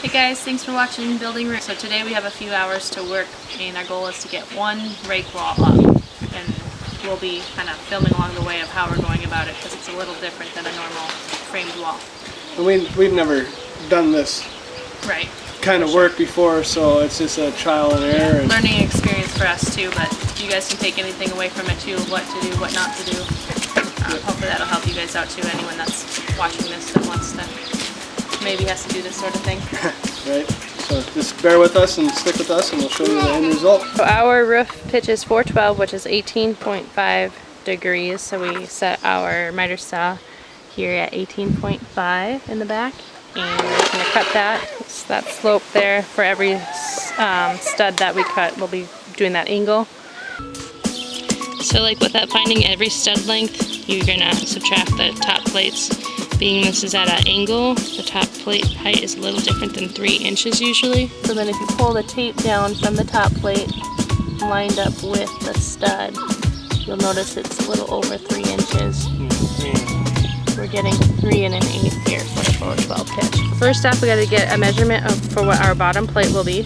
Hey guys, thanks for watching Building Rake. So today we have a few hours to work and our goal is to get one rake wall up. And we'll be kind of filming along the way of how we're going about it because it's a little different than a normal framed wall. We've never done this kind of work before, so it's just a trial and error. And learning experience for us too, but you guys can take anything away from it too, what to do, what not to do. Hopefully that'll help you guys out too, anyone that's watching this that wants to, maybe has to do this sort of thing. Right, so just bear with us and stick with us and we'll show you the end result. So our roof pitch is 412, which is 18.5 degrees, so we set our miter saw here at 18.5 in the back. And we're just going to cut that. It's that slope there for every stud that we cut. We'll be doing that angle. So like with that, finding every stud length, you're going to subtract the top plates. Being this is at an angle, the top plate height is a little different than 3 inches usually. So then if you pull the tape down from the top plate lined up with the stud, you'll notice it's a little over 3 inches. We're getting 3 1/8 here for the 412 pitch. First off, we got to get a measurement for what our bottom plate will be.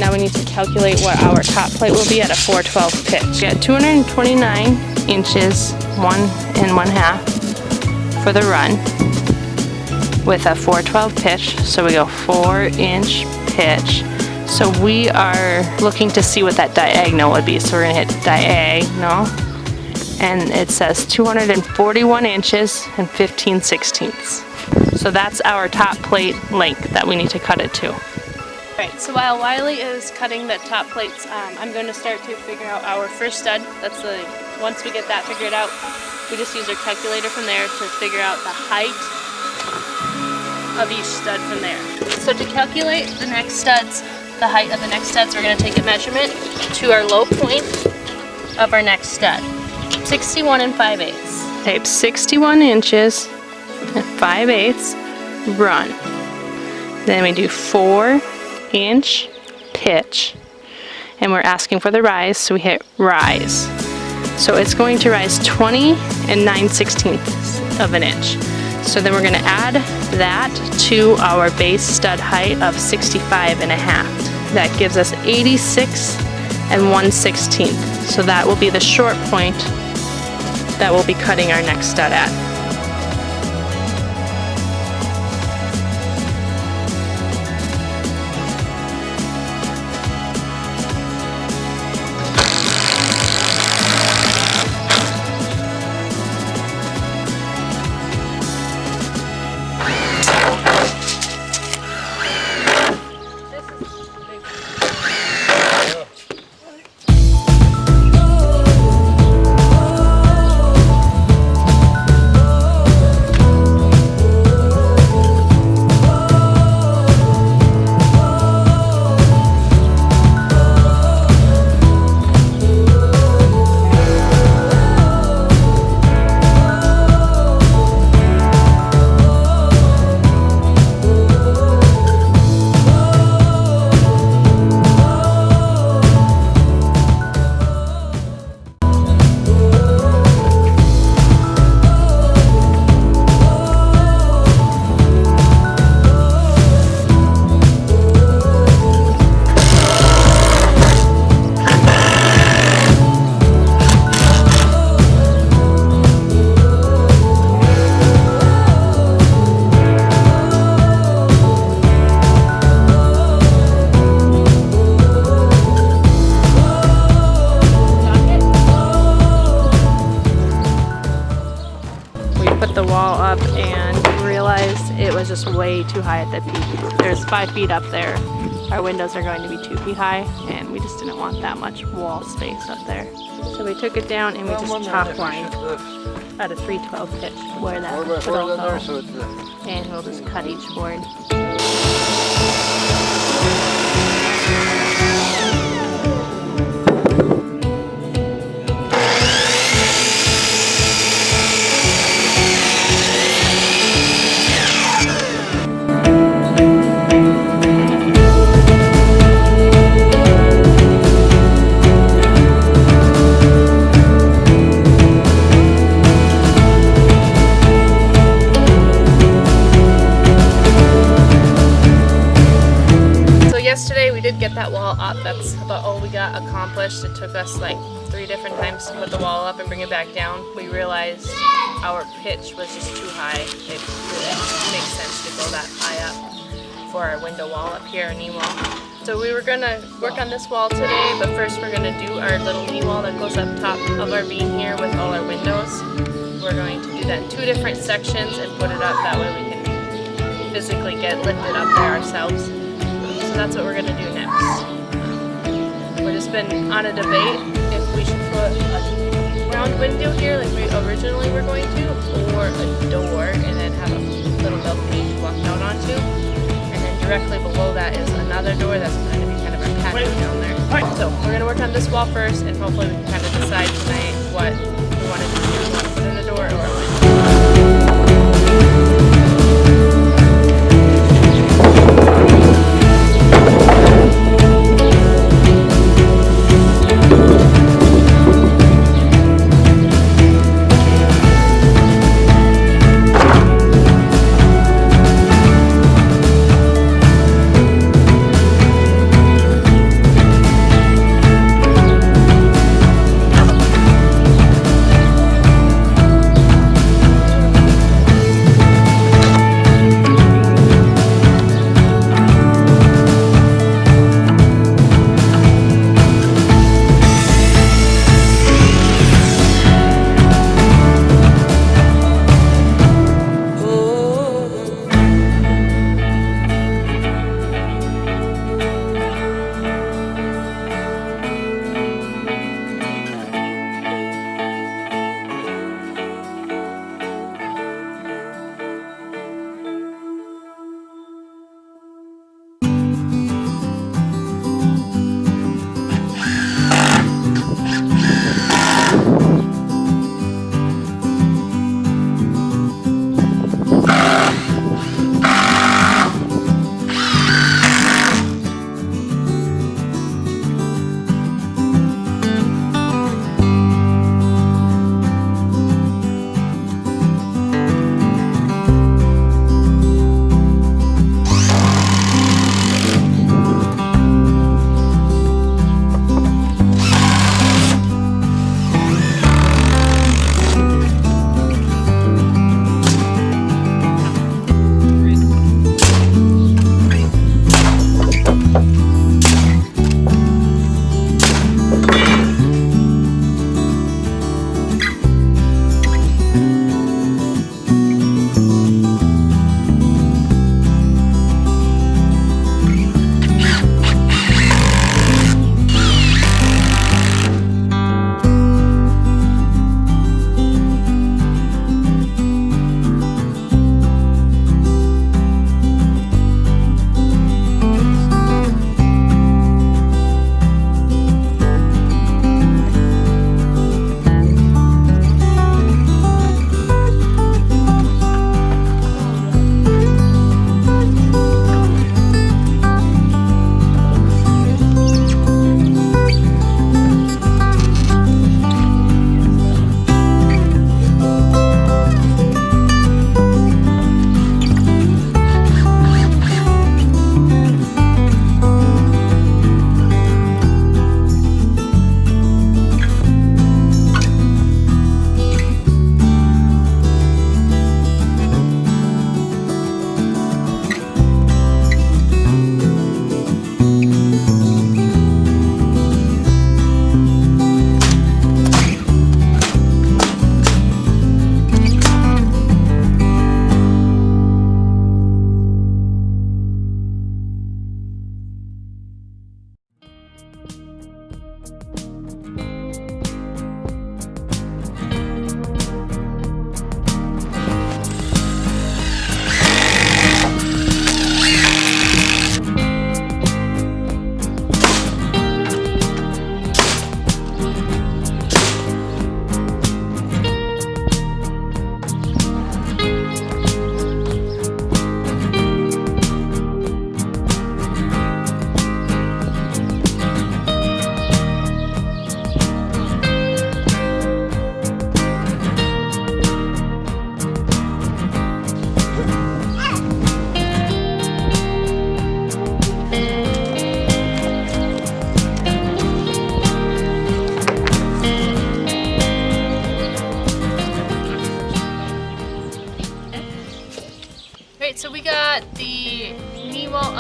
Now we need to calculate what our top plate will be at a 412 pitch. We got 229 inches, 1 1/2 for the run with a 412 pitch. So we go 4-inch pitch. So we are looking to see what that diagonal would be. So we're going to hit diagonal, and it says 241 inches and 15/16. So that's our top plate length that we need to cut it to. Alright, so while Wiley is cutting the top plates, I'm going to start to figure out our first stud. Once we get that figured out, we just use our calculator from there to figure out the height of each stud from there. So to calculate the next studs, the height of the next studs, we're going to take a measurement to our low point of our next stud. 61 5/8. Tape 61 inches and 5/8 run. Then we do 4-inch pitch. And we're asking for the rise, so we hit rise. So it's going to rise 20 9/16 of an inch. So then we're going to add that to our base stud height of 65 1/2. That gives us 86 1/16. So that will be the short point that we'll be cutting our next stud at. The wall up and realized it was just way too high at the peak. There's 5 feet up there. Our windows are going to be 2 feet high and we just didn't want that much wall space up there. So we took it down and we just top lined at a 312 pitch where that would all go. And we'll just cut each board. yesterday we did get that wall up. That's about all we got accomplished. It took us like 3 different times to put the wall up and bring it back down. We realized our pitch was just too high. It really makes sense to go that high up for our window wall up here, our knee wall. So we were gonna work on this wall today, but first we're gonna do our little knee wall that goes up top of our beam here with all our windows. We're going to do that in 2 different sections and put it up. That way we can physically get lifted up there ourselves. So that's what we're gonna do next. We've just been on a debate if we should put a round window here like we originally were going to, or a door and then have a little balcony to walk out onto. And then directly below that is another door that's going to be kind of our patio down there. So we're going to work on this wall first, and hopefully we can kind of decide tonight what we want to do. We want to put in a door or a window.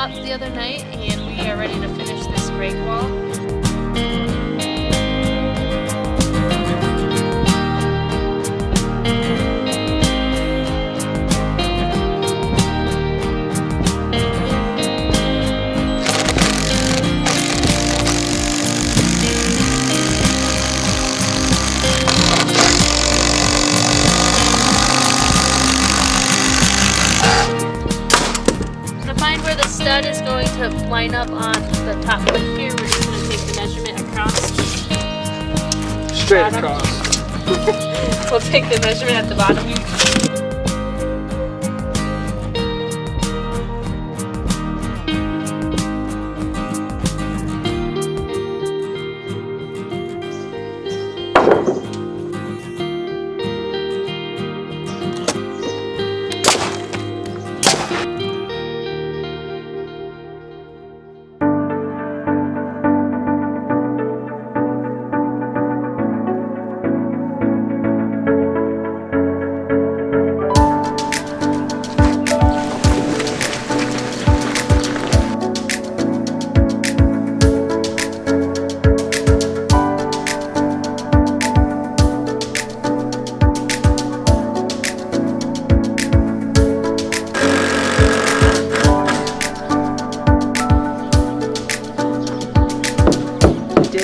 up the other night and we are ready to finish this rake wall. Where the stud is going to line up on the top foot here, we're just going to take the measurement across. Straight across. We'll take the measurement at the bottom.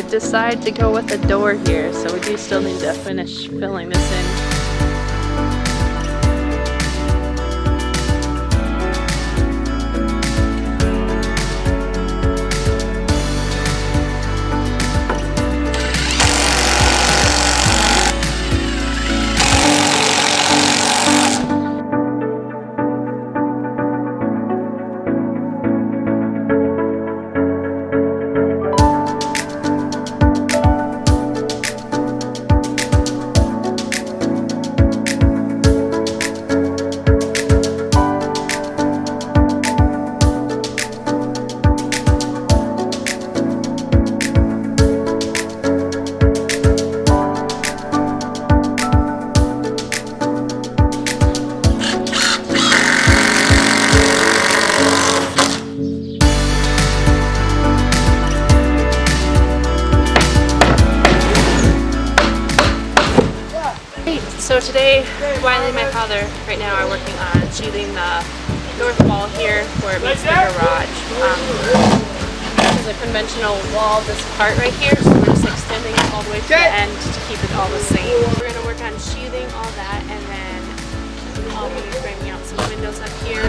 Decide to go with a door here, so we do still need to finish filling this in. So today, Wiley and my father right now are working on sheathing the north wall here where it meets the garage. This is a conventional wall, this part right here, so we're just extending it all the way to the end to keep it all the same. We're going to work on sheathing all that, and then I'll be framing out some windows up here.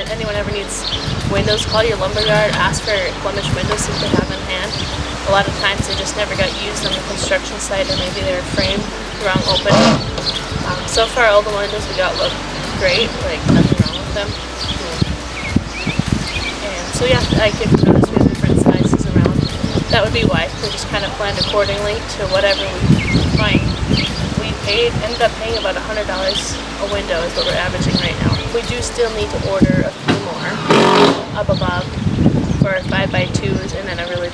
Anyone ever needs windows, call your lumber yard, ask for Flemish windows if they have in hand. A lot of times they just never got used on the construction site, or maybe they were framed the wrong opening. So far all the windows we got look great, like nothing wrong with them. And so yeah, I could notice we have different sizes around. That would be why. We just kind of planned accordingly to whatever we find. We ended up paying about $100 a window is what we're averaging right now. We do still need to order a few more up above for 5x2s and then a really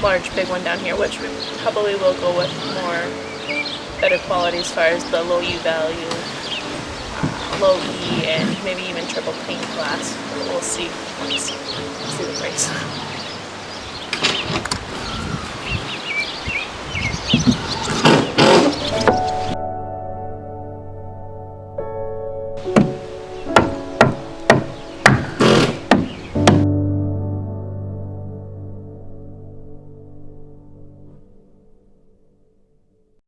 large big one down here, which we probably will go with more better quality as far as the low U value, low E, and maybe even triple pane glass. We'll see once we see the price.